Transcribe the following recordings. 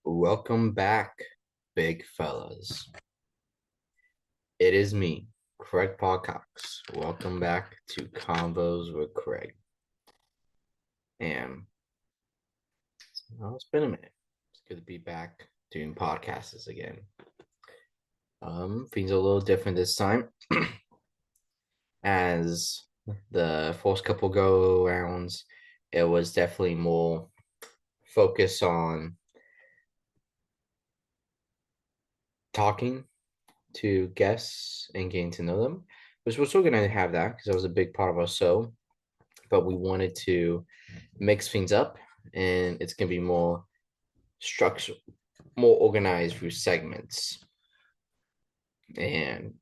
Welcome back, big fellas. It is me, Craig Podcox. Welcome back to Convos with Craig. And it's been a minute. It's good to be back doing podcasts again. Things are a little different this time, as the first couple go rounds, it was definitely more focused on talking to guests and getting to know them, which we're still gonna have that because that was a big part of our show. But we wanted to mix things up, and it's gonna be more structured, more organized through segments, and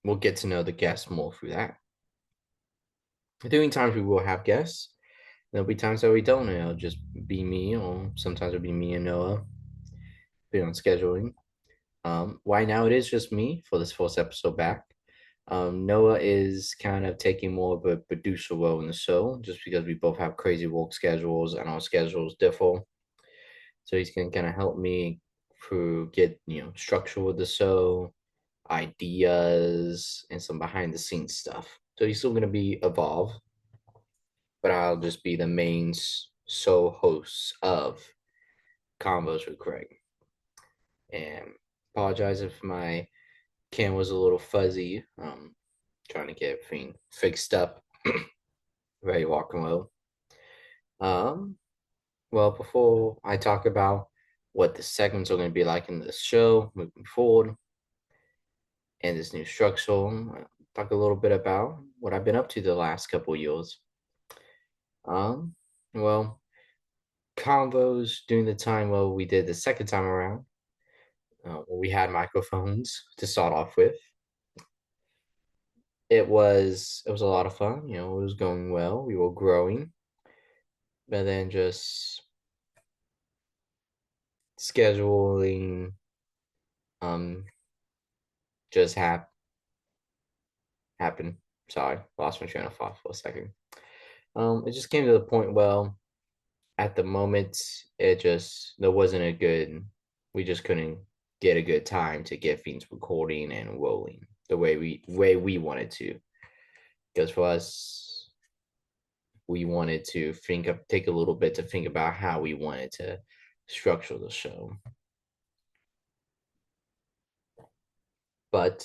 we'll get to know the guests more through that. During times we will have guests. There'll be times that we don't, and it'll just be me, or sometimes it'll be me and Noah, depending on scheduling. Right now it is just me for this first episode back. Noah is kind of taking more of a producer role in the show, just because we both have crazy work schedules and our schedules differ. So he's gonna kind of help me through get structure with the show, ideas, and some behind the scenes stuff. So he's still gonna be evolved, but I'll just be the main show host of Convos with Craig. And apologize if my cam was a little fuzzy. Trying to get everything fixed up, ready to rock and roll. Um, well, before I talk about what the segments are going to be like in the show moving forward and this new structure, I'll talk a little bit about what I've been up to the last couple years. Um, well, convos during the time we did the second time around, we had microphones to start off with. It was a lot of fun. It was going well. We were growing, but then just scheduling um just happened. Sorry, lost my train of thought for a second. It just came to the point. Well, at the moment, it just there wasn't a good. We just couldn't get a good time to get things recording and rolling the way we wanted to. Because for us, we wanted to take a little bit to think about how we wanted to structure the show. But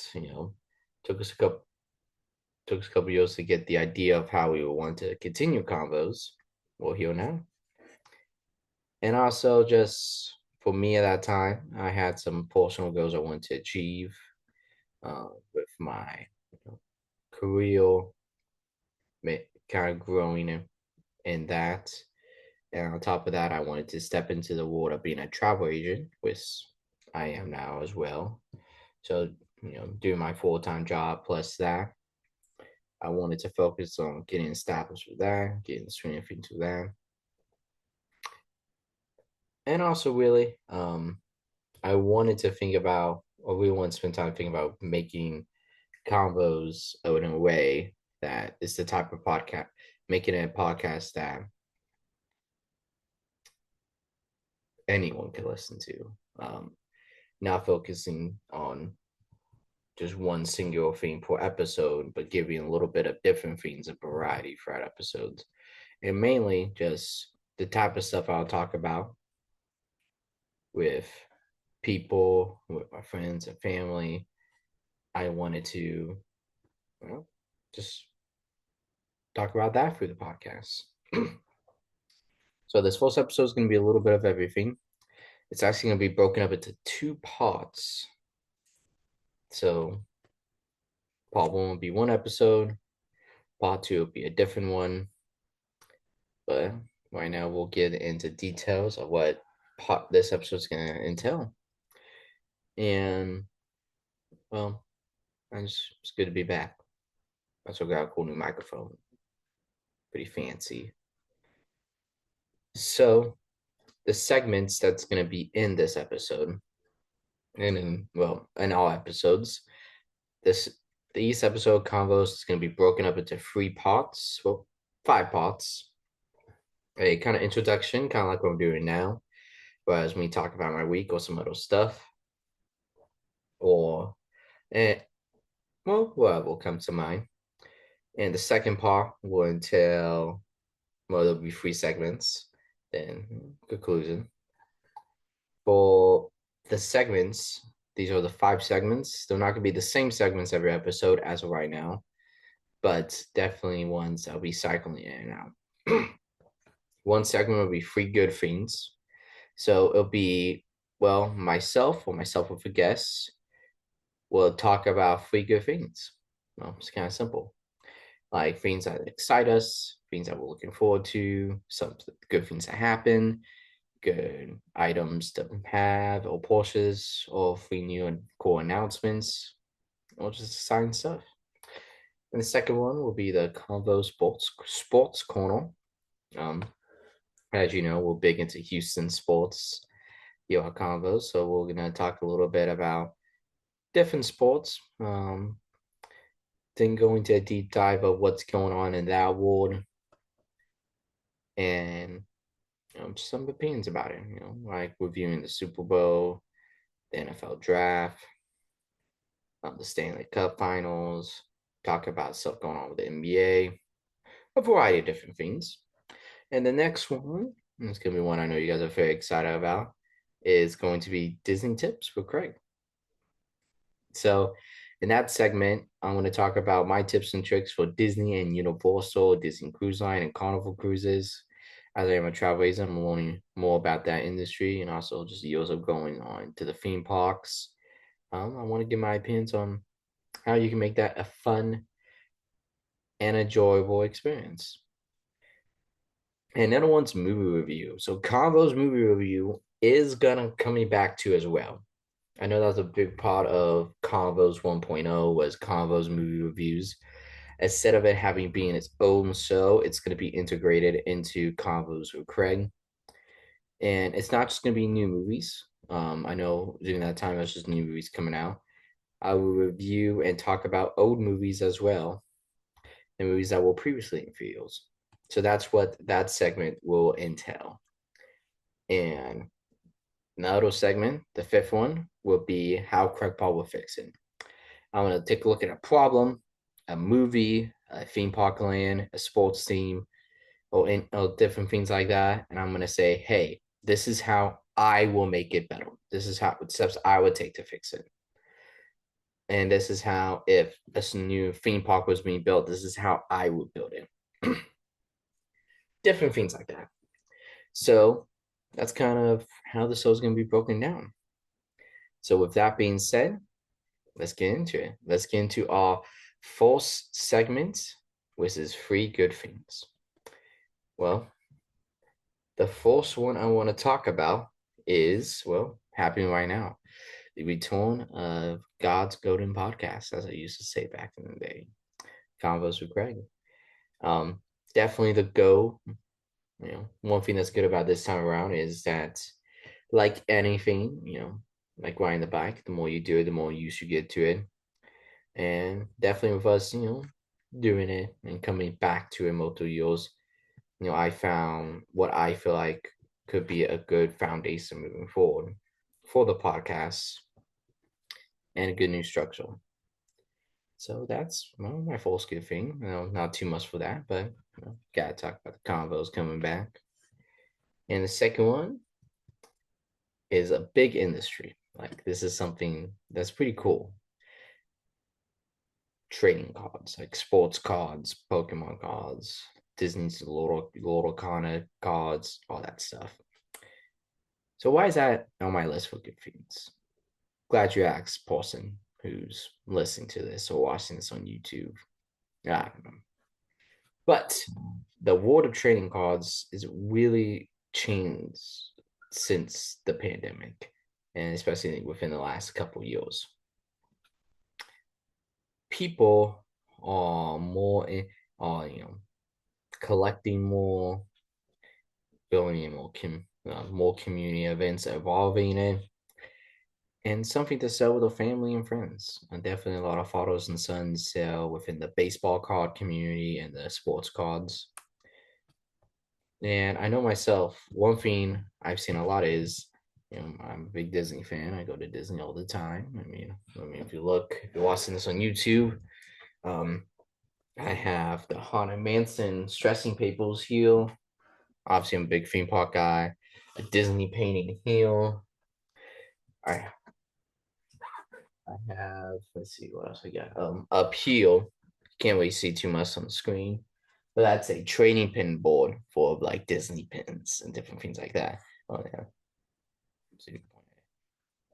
took us a couple took us a couple years to get the idea of how we would want to continue convos. Well, here now. And also, just for me at that time, I had some personal goals I wanted to achieve with my career, kind of growing in that. And on top of that, I wanted to step into the world of being a travel agent, which I am now as well. So, doing my full time job plus that, I wanted to focus on getting established with that, getting strength into that. And also, really, I wanted to think about, or we want to spend time thinking about making combos in a way that is the type of podcast, making it a podcast that anyone can listen to. Not focusing on just one single theme per episode, but giving a little bit of different themes and variety throughout episodes. And mainly just the type of stuff I'll talk about with people, with my friends and family. I wanted to, just talk about that through the podcast. So this first episode is going to be a little bit of everything. It's actually going to be broken up into two parts. So part one will be one episode. Part two will be a different one. But right now we'll get into details of what part this episode is going to entail. And well, it's good to be back. I also got a cool new microphone. Pretty fancy. So the segments that's going to be in this episode, and in all episodes, each episode convos is going to be broken up into three parts, well, five parts. A kind of introduction, kind of like what we're doing now. whereas me talk about my week or some other stuff, or eh, well, whatever will come to mind. And the second part will entail, well, there'll be three segments, then conclusion. For the segments, these are the five segments. They're not going to be the same segments every episode as of right now, but definitely ones I'll be cycling in and out. One segment will be three good fiends. So it'll be, well, myself or myself with a guest will talk about three good fiends. Well, it's kind of simple. Like things that excite us, things that we're looking forward to, some good things that happen, good items to have, or Porsches, or free new and cool announcements, or just exciting stuff. And the second one will be the Konvos Sports Corner. Um, as you know, we're big into Houston sports here at Konvos, so we're gonna talk a little bit about different sports. Then go into a deep dive of what's going on in that world, and just some opinions about it. Like reviewing the Super Bowl, the NFL draft, the Stanley Cup Finals, talk about stuff going on with the NBA, a variety of different things. And the next one, and it's gonna be one I know you guys are very excited about, is going to be Disney tips with Kraig. So in that segment, I'm going to talk about my tips and tricks for Disney and Universal, Disney Cruise Line, and Carnival Cruises. As I am a travel agent, I'm learning more about that industry and also just years of going on to the theme parks. I want to give my opinions on how you can make that a fun and enjoyable experience. And another one's movie review. So Convo's movie review is gonna coming back to as well. I know that was a big part of Convos 1.0 was Convos movie reviews. Instead of it having being its own show, it's going to be integrated into Convos with Kraig. And it's not just going to be new movies. I know during that time, there's just new movies coming out. I will review and talk about old movies as well, and movies that were previously in fields. So that's what that segment will entail. And another segment, the fifth one, will be how Craig Paul will fix it. I'm going to take a look at a problem, a movie, a theme park land, a sports team, or different things like that. And I'm going to say, hey, this is how I will make it better. This is how steps I would take to fix it. And this is how, if a new theme park was being built, this is how I would build it. Different things like that. So that's kind of how the show is going to be broken down. So with that being said, let's get into it. Let's get into our false segment, which is three good things. Well, the first one I want to talk about is, well, happening right now. The return of God's Golden Podcast, as I used to say back in the day. Convos with Kraig. Um, Definitely the go. One thing that's good about this time around is that, like anything, like riding the bike, the more you do it, the more use you get to it. And definitely with us, doing it and coming back to it multiple years, I found what I feel like could be a good foundation moving forward for the podcast and a good new structure. So that's my first good thing. Not too much for that, but gotta talk about the convos coming back. And the second one is a big industry. Like this is something that's pretty cool. Trading cards, like sports cards, Pokemon cards, Disney's Lord Arcana cards, all that stuff. So why is that on my list for good fiends? Glad you asked, person who's listening to this or watching this on YouTube. I don't know. But the world of trading cards is really changed since the pandemic, and especially within the last couple of years. People are more are collecting more, building more community events, evolving it, and something to sell with a family and friends. And definitely a lot of fathers and sons sell within the baseball card community and the sports cards. And I know myself, one thing I've seen a lot is I'm a big Disney fan. I go to Disney all the time. If you look, if you're watching this on YouTube, um, I have the Haunted Mansion stressing papers here. Obviously, I'm a big theme park guy. A Disney painting here. I I have. Let's see what else I got. Up here, can't really see too much on the screen, but that's a training pin board for like Disney pins and different things like that. Oh yeah,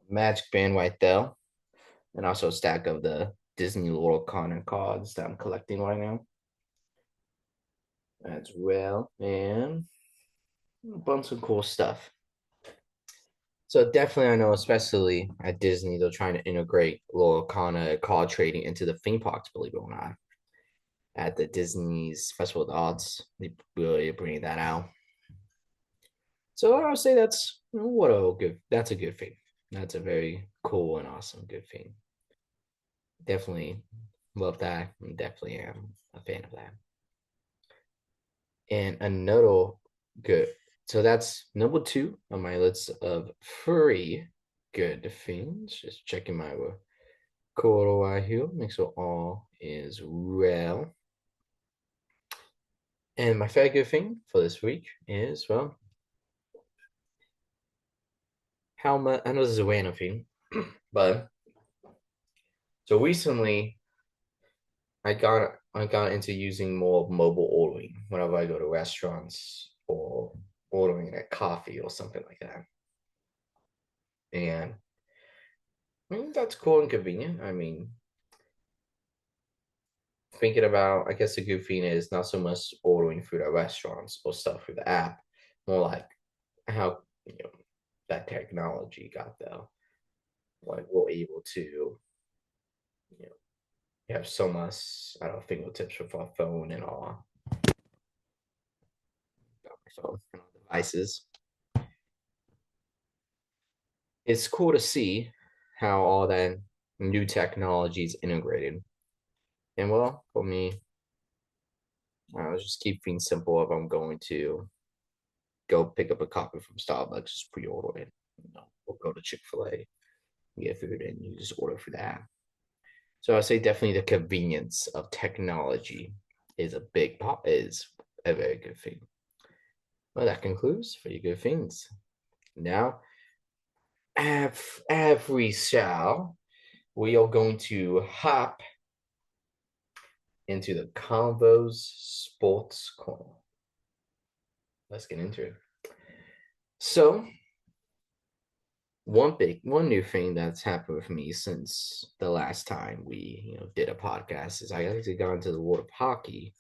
Magic Band right there, and also a stack of the Disney Lore Connor cards that I'm collecting right now as well, and a bunch of cool stuff. So definitely, I know, especially at Disney, they're trying to integrate Lore Connor card trading into the theme parks. Believe it or not, at the Disney's Festival of the Arts, they really bring that out. So I would say that's what a good. That's a good thing. That's a very cool and awesome good thing. Definitely love that. And definitely am a fan of that. And another good. So that's number two on my list of three good things. Just checking my quarter right here. Make sure all is well. And my third good thing for this week is, well, how much. I know this is a random thing, but so recently I got into using more mobile ordering whenever I go to restaurants or ordering a coffee or something like that. And that's cool and convenient. Thinking about, I guess the good thing is not so much ordering food at restaurants or stuff through the app, more like how that technology got there. Like we're able to, you know, have so much, I don't know, fingertips with our phone and our phone and our devices. It's cool to see how all that new technology is integrated. And well, for me, I'll just keep things simple if I'm going to go pick up a coffee from Starbucks, just pre-order it. Or go to Chick-fil-A, get food, and you just order for that. So I say definitely the convenience of technology is is a very good thing. Well, that concludes for your good things. Now, every shall we are going to hop into the Konvos Sports Corner. Let's get into it. So, one new thing that's happened with me since the last time we did a podcast is I actually got into the world of hockey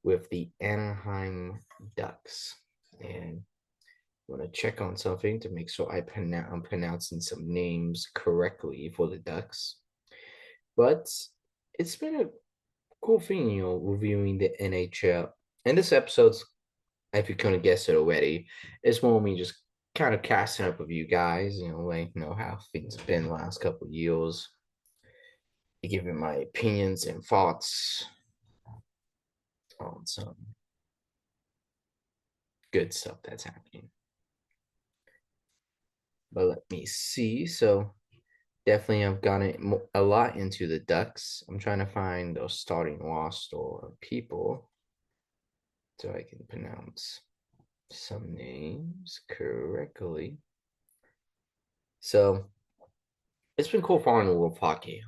with the Anaheim Ducks, and I want to check on something to make sure I'm pronouncing some names correctly for the Ducks. But it's been a cool thing, reviewing the NHL. And this episode's, if you couldn't guess it already, it's more me just kind of casting up with you guys, how things have been the last couple of years, giving my opinions and thoughts on some good stuff that's happening. But let me see. So definitely I've gotten a lot into the Ducks. I'm trying to find those starting roster people so I can pronounce some names correctly. So it's been cool following the world of hockey.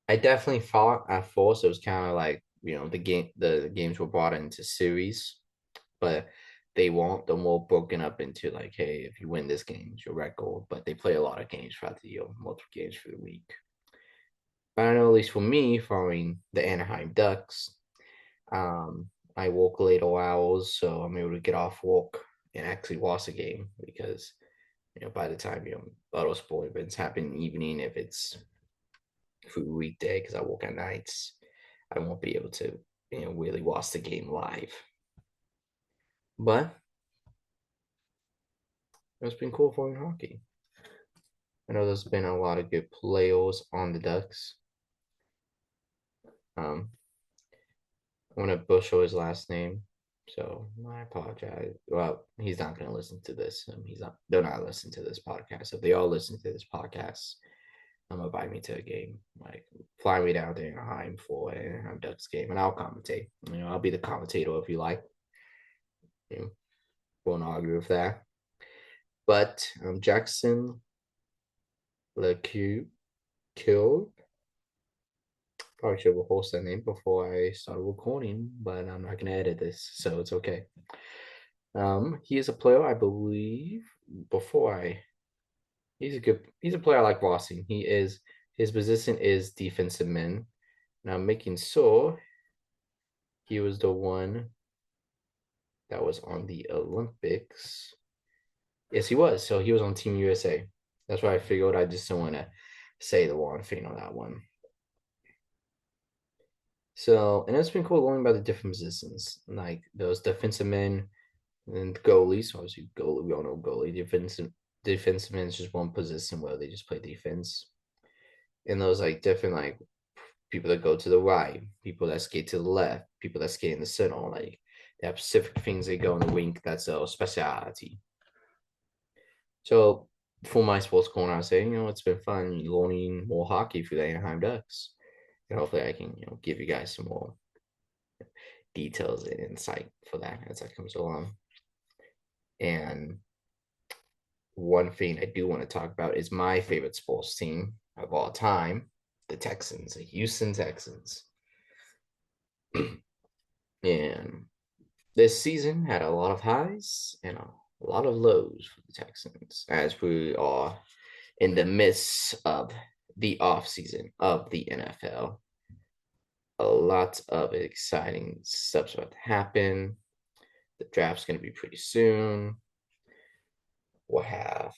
I definitely thought at first it was kind of like the games were brought into series, but they won't. They're more broken up into like, hey, if you win this game, it's your record. But they play a lot of games throughout the year, multiple games for the week. But I know at least for me, following the Anaheim Ducks, I work later hours, so I'm able to get off work and actually watch a game because by the time auto sport events happen in the evening, if it's for a weekday because I work at nights, I won't be able to really watch the game live. But it's been cool following hockey. I know there's been a lot of good players on the Ducks. I want to butcher his last name. So I apologize. Well, he's not going to listen to this. He's not. They're not listening to this podcast. If they all listen to this podcast, I'm gonna invite me to a game. Like fly me down there in Anaheim for an Anaheim Ducks game, and I'll commentate. I'll be the commentator if you like. You know, won't argue with that. But Jackson LeCue killed. Probably should have host that name before I started recording, but I'm not gonna edit this, so it's okay. He is a player I believe. Before I, he's a player I like watching. His position is defensive man. Now I'm making sure he was the one that was on the Olympics. Yes, he was. So he was on Team USA. That's why I figured I just don't want to say the wrong thing on that one. So, and it's been cool learning about the different positions, like those defensive men and goalies. Obviously, goalie, we all know goalie. Defensive men is just one position where they just play defense. And those like different like people that go to the right, people that skate to the left, people that skate in the center. Like they have specific things they go in the rink. That's a specialty. So for my sports corner, I say, it's been fun learning more hockey through the Anaheim Ducks. And hopefully I can, give you guys some more details and insight for that as that comes along. And one thing I do want to talk about is my favorite sports team of all time, the Texans, the Houston Texans. And this season had a lot of highs and a lot of lows for the Texans as we are in the midst of the off season of the NFL. A lot of exciting stuff's about to happen. The draft's going to be pretty soon. We'll have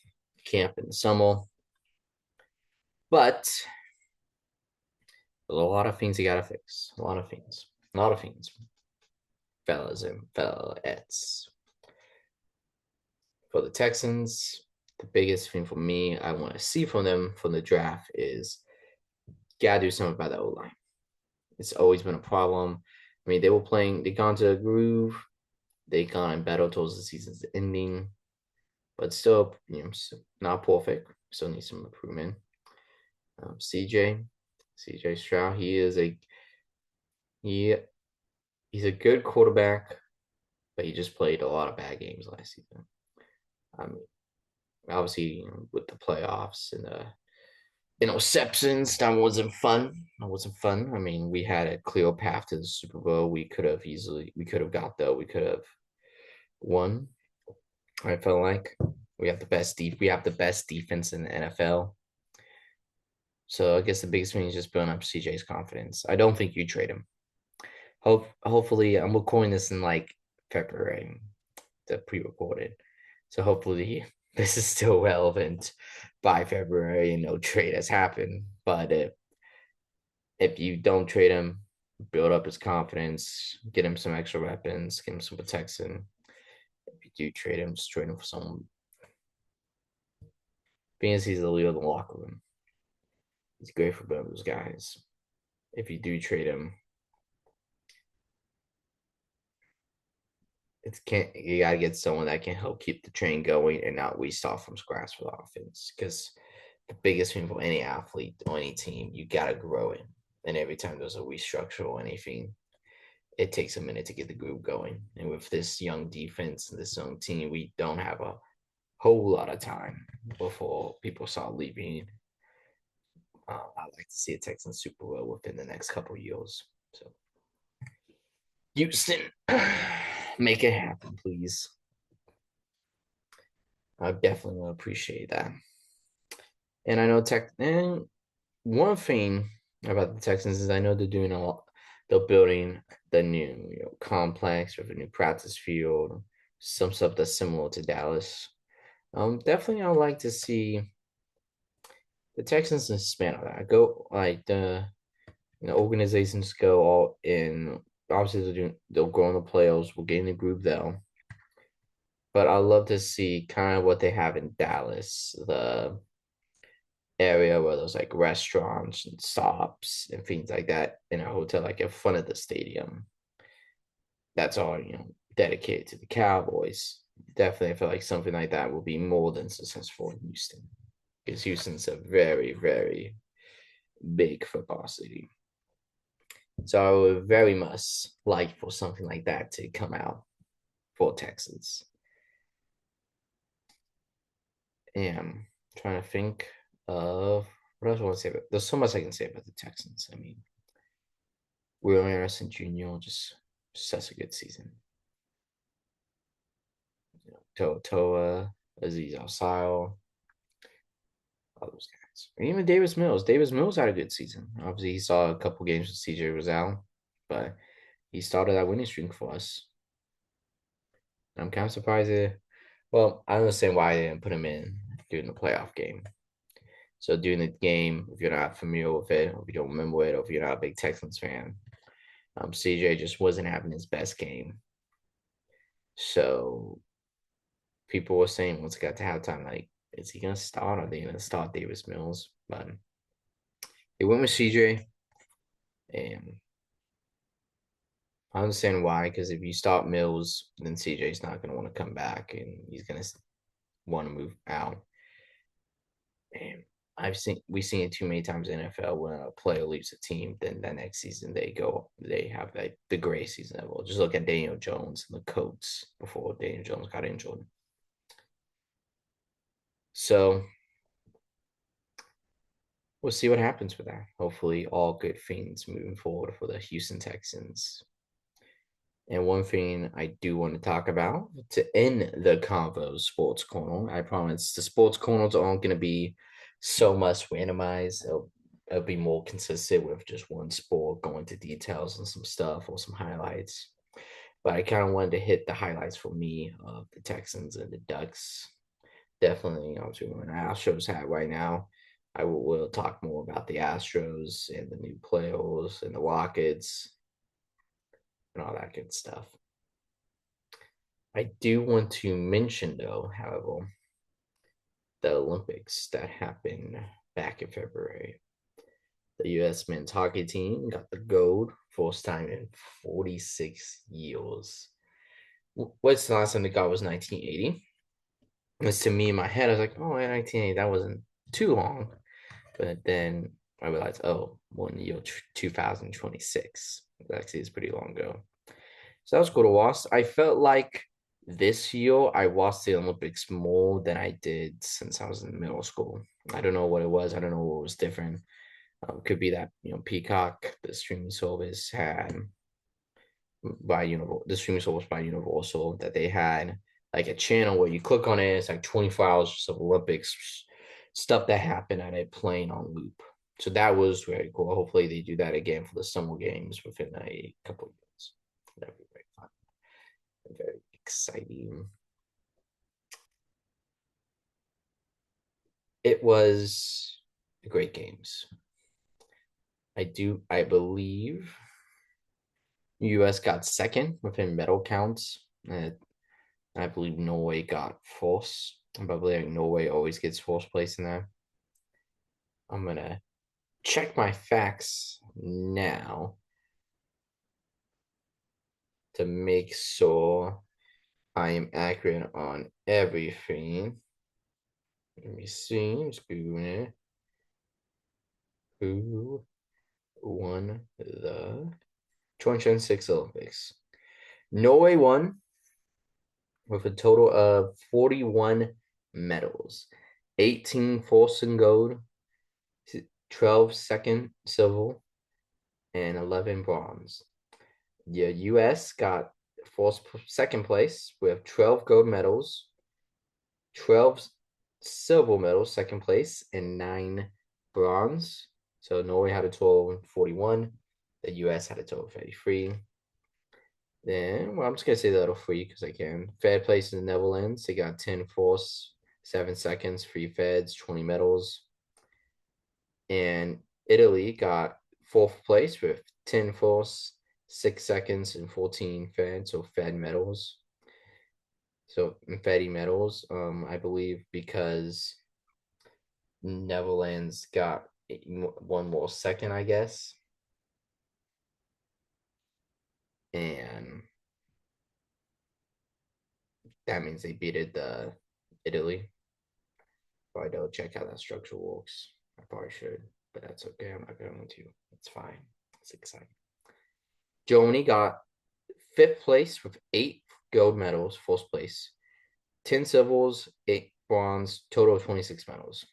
camp in the summer. But there's a lot of things you got to fix. A lot of things. A lot of things. Fellas and fellaettes. For the Texans, the biggest thing for me I want to see from them from the draft is gotta do something about the O line. It's always been a problem. I mean, they gone to a groove, they gone better towards the season's ending, but still, not perfect. Still needs some improvement. CJ Stroud, he he's a good quarterback, but he just played a lot of bad games last season. I mean, obviously, with the playoffs and the interceptions, that wasn't fun. That wasn't fun. I mean, we had a clear path to the Super Bowl. We could have got there. We could have won. I felt like we have the best defense in the NFL. So I guess the biggest thing is just building up CJ's confidence. I don't think you trade him. Hopefully, I'm recording this in like February, the pre-recorded. So hopefully this is still relevant by February and no trade has happened. But if you don't trade him, build up his confidence, get him some extra weapons, get him some protection. If you do trade him, just trade him for someone. Being as he's the leader of the locker room, he's great for both those guys. If you do trade him, you gotta get someone that can help keep the train going and not restart from scratch for the offense. Because the biggest thing for any athlete or any team, you gotta grow it. And every time there's a restructure or anything, it takes a minute to get the group going. And with this young defense and this young team, we don't have a whole lot of time before people start leaving. I'd like to see a Texans Super Bowl within the next couple of years. So, Houston, make it happen, please. I definitely will appreciate that. And I know and one thing about the Texans is I know they're doing a lot. They're building the new complex with a new practice field, some stuff that's similar to Dallas. Definitely, I would like to see the Texans expand on that. Go like the organizations go all in. Obviously, they'll go in the playoffs. We'll get in the group though. But I love to see kind of what they have in Dallas, the area where there's like restaurants and stops and things like that in a hotel, like in front of the stadium. That's all, dedicated to the Cowboys. Definitely, I feel like something like that will be more than successful in Houston because Houston's a very, very big football city. So I would very much like for something like that to come out for Texans. And I'm trying to think of what else I want to say about. There's so much I can say about the Texans. I mean, Will Anderson Jr. just such a good season. Toa, Aziz Al all those guys. And even Davis Mills. Davis Mills had a good season. Obviously, he saw a couple games with CJ was out, but he started that winning streak for us. I'm kind of surprised. Well, I understand why they didn't put him in during the playoff game. So during the game, if you're not familiar with it, or if you don't remember it, or if you're not a big Texans fan, CJ just wasn't having his best game. So people were saying once it got to halftime, like, is he gonna start? Or are they gonna start Davis Mills? But they went with CJ, and I understand why. Because if you start Mills, then CJ's not gonna want to come back, and he's gonna want to move out. And we've seen it too many times in NFL when a player leaves a team, then the next season they have like the greatest season ever. Just look at Daniel Jones and the Colts before Daniel Jones got injured. So we'll see what happens with that. Hopefully, all good things moving forward for the Houston Texans. And one thing I do want to talk about to end the Konvos Sports Corner, I promise the sports corners aren't going to be so much randomized. It'll be more consistent with just one sport, going to details and some stuff or some highlights. But I kind of wanted to hit the highlights for me of the Texans and the Ducks. Definitely, obviously, we're in Astros hat right now. Will talk more about the Astros and the new players and the Rockets and all that good stuff. I do want to mention, though, however, the Olympics that happened back in February. The U.S. men's hockey team got the gold first time in 46 years. What's the last time they got was 1980. Because to me, in my head, I was like, oh, 1980, that wasn't too long. But then I realized, oh, 1 year, 2026. Actually, it's pretty long ago. So that was cool to watch. I felt like this year I watched the Olympics more than I did since I was in middle school. I don't know what it was. I don't know what was different. Could be that Peacock, the streaming service had by Universal, the streaming service by Universal that they had like a channel where you click on it. It's like 24 hours of Olympics stuff that happened and it playing on loop. So that was very cool. Hopefully they do that again for the summer games within a couple of years. That'd be very fun. Very exciting. It was great games. I believe US got second within medal counts. I believe Norway got fourth. I believe Norway always gets fourth place in there. I'm gonna check my facts now to make sure I am accurate on everything. Let me see. I'm just googling it. Who won the 2026 Olympics? Norway won with a total of 41 medals, 18 first and gold, 12 second silver, and 11 bronze. The U.S. got second place with 12 gold medals, 12 silver medals, second place, and 9 bronze. So Norway had a total of 41. The U.S. had a total of 33. Then, well, I'm just going to say that free because I can. Third place in the Netherlands. They got 10 fourths, 7 seconds, 3 feds, 20 medals. And Italy got fourth place with 10 fourths, 6 seconds, and 14 feds, so fed medals. So Fedi medals, I believe, because Netherlands got one more second, I guess. And That means they beat it the Italy. But I don't check how that structure works. I probably should, but that's okay. I'm not going to. It's fine. It's exciting. Germany got fifth place with 8 gold medals, first place, 10 silvers, 8 bronze, total of 26 medals.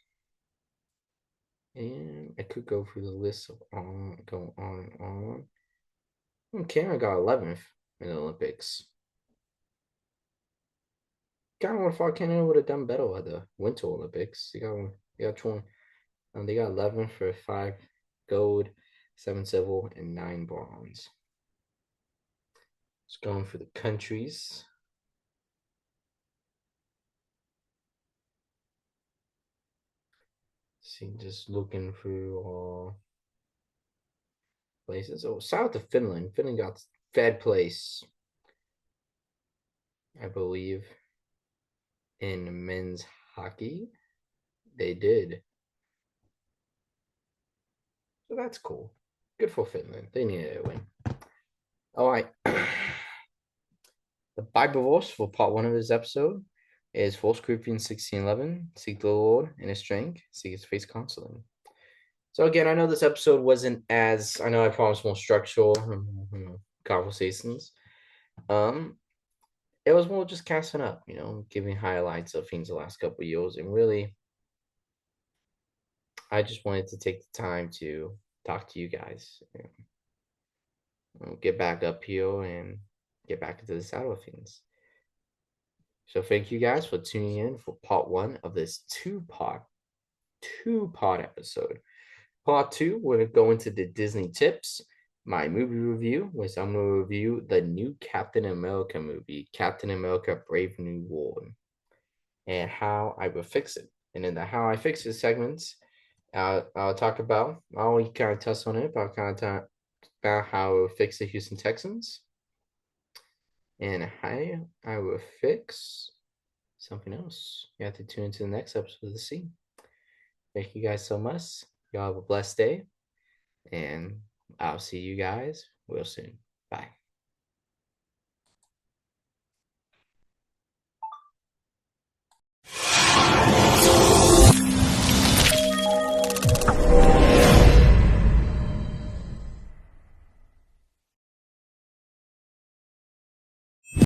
And I could go through the list of go on and on. Canada got 11th in the Olympics. Kind of would have thought Canada would have done better at the Winter Olympics. They got 20. They got 11 for 5 gold, 7 silver, and 9 bronze. Just going for the countries. See, just looking through places. Oh, south of Finland. Finland got third place, I believe, in men's hockey. They did. So that's cool. Good for Finland. They needed a win. All right. The Bible verse for part one of this episode is 1 Corinthians 16:11. Seek the Lord in his strength, seek his face constantly. So again, I know this episode wasn't as, I know I promised more structural conversations. It was more just casting up, giving highlights of things the last couple of years, and really, I just wanted to take the time to talk to you guys, get back up here and get back into the saddle of things. So thank you guys for tuning in for part one of this two-part episode. Part two, we're going to go into the Disney tips, my movie review, which I'm going to review the new Captain America movie, Captain America Brave New World, and how I will fix it. And in the How I Fix It segments, I'll talk about, I'll kind of touch on it, but I'll kind of talk about how I will fix the Houston Texans and how I will fix something else. You have to tune into the next episode to see. Thank you guys so much. Y'all have a blessed day, and I'll see you guys real soon. Bye.